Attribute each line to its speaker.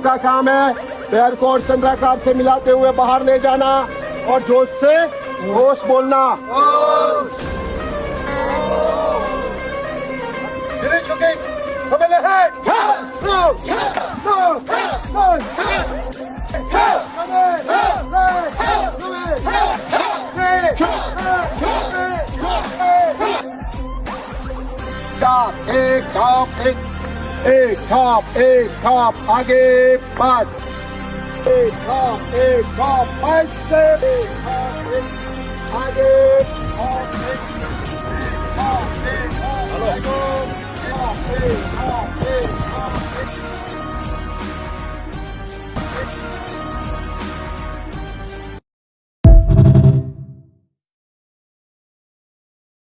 Speaker 1: का काम है पैर को और चंद्राकार से मिलाते हुए बाहर ले जाना और जोश से होश बोलना। चुके एक खाप आगे बढ़, एक खाप ऐसे आगे और एक खाप